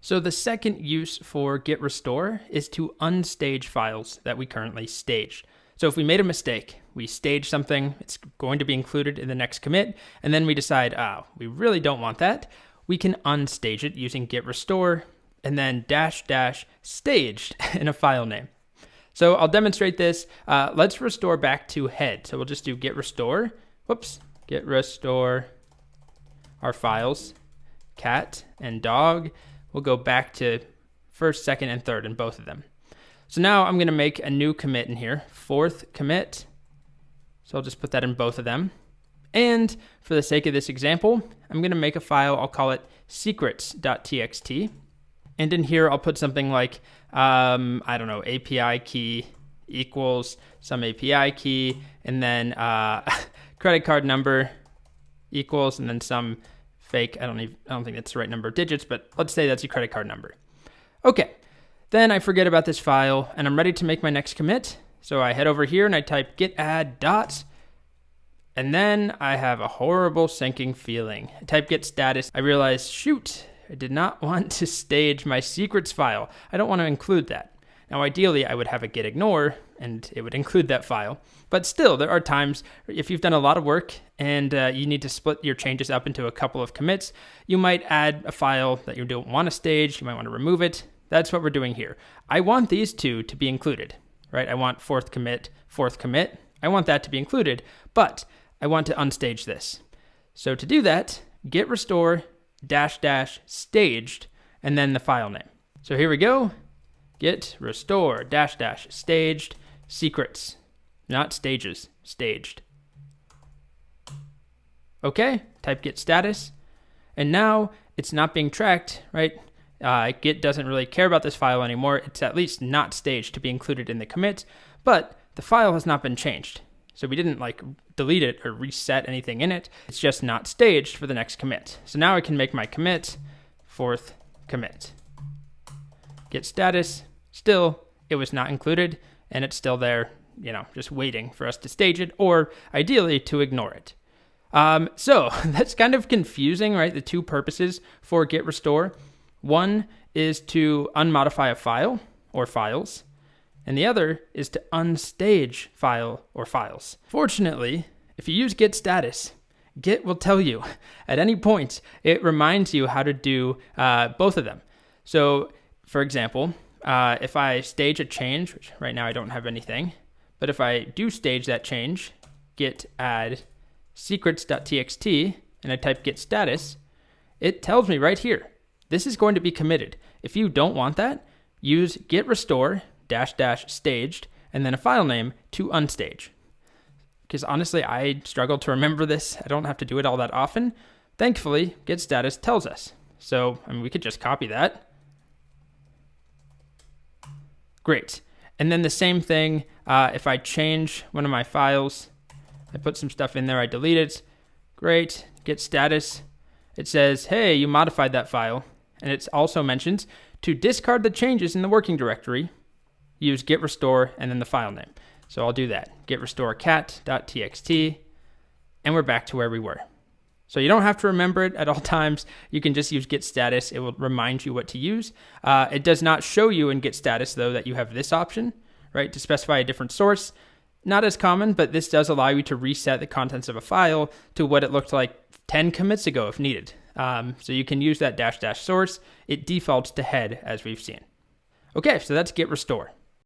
So the second use for git restore is to unstage files that we currently staged. So if we made a mistake, we stage something, it's going to be included in the next commit, and then we decide, we really don't want that, we can unstage it using git restore and then -- staged in a file name. So I'll demonstrate this. Let's restore back to head. So we'll just do git restore, git restore our files, cat and dog. We'll go back to first, second, and third in both of them. So now I'm going to make a new commit in here, fourth commit. So I'll just put that in both of them. And for the sake of this example, I'm going to make a file. I'll call it secrets.txt. And in here, I'll put something like, API key equals some API key, and then credit card number equals, and then some fake, I don't think that's the right number of digits, but let's say that's your credit card number. Okay, then I forget about this file, and I'm ready to make my next commit. So I head over here and I type git add dot, and then I have a horrible sinking feeling. I type git status. I realize, shoot, I did not want to stage my secrets file. I don't want to include that. Now, ideally, I would have a git ignore, and it would include that file. But still, there are times if you've done a lot of work and you need to split your changes up into a couple of commits, you might add a file that you don't want to stage. You might want to remove it. That's what we're doing here. I want these two to be included, right? I want fourth commit. I want that to be included, but I want to unstage this. So to do that, git restore -- staged, and then the file name. So here we go. Git restore -- staged secrets, not stages, staged. Okay, type git status, and now it's not being tracked, right? Git doesn't really care about this file anymore. It's at least not staged to be included in the commit, but the file has not been changed. So we didn't delete it or reset anything in it. It's just not staged for the next commit. So now I can make my commit fourth commit. Git status, still, it was not included, and it's still there, just waiting for us to stage it, or ideally to ignore it. So that's kind of confusing, right? The two purposes for git restore. One is to unmodify a file or files, and the other is to unstage file or files. Fortunately, if you use git status, Git will tell you at any point. It reminds you how to do both of them. So, for example, if I stage a change, which right now I don't have anything, but if I do stage that change, git add secrets.txt, and I type git status, it tells me right here, this is going to be committed. If you don't want that, use git restore -- staged, and then a file name to unstage. Because honestly, I struggle to remember this. I don't have to do it all that often. Thankfully, git status tells us. So, we could just copy that. Great. And then the same thing, if I change one of my files, I put some stuff in there, I delete it. Great. Git status. It says, hey, you modified that file. And it also mentions to discard the changes in the working directory, use git restore and then the file name. So I'll do that. Git restore cat.txt, and we're back to where we were. So you don't have to remember it at all times. You can just use git status. It will remind you what to use. It does not show you in git status, though, that you have this option, right, to specify a different source. Not as common, but this does allow you to reset the contents of a file to what it looked like 10 commits ago if needed. So you can use that -- source. It defaults to head, as we've seen. Okay, so that's git restore.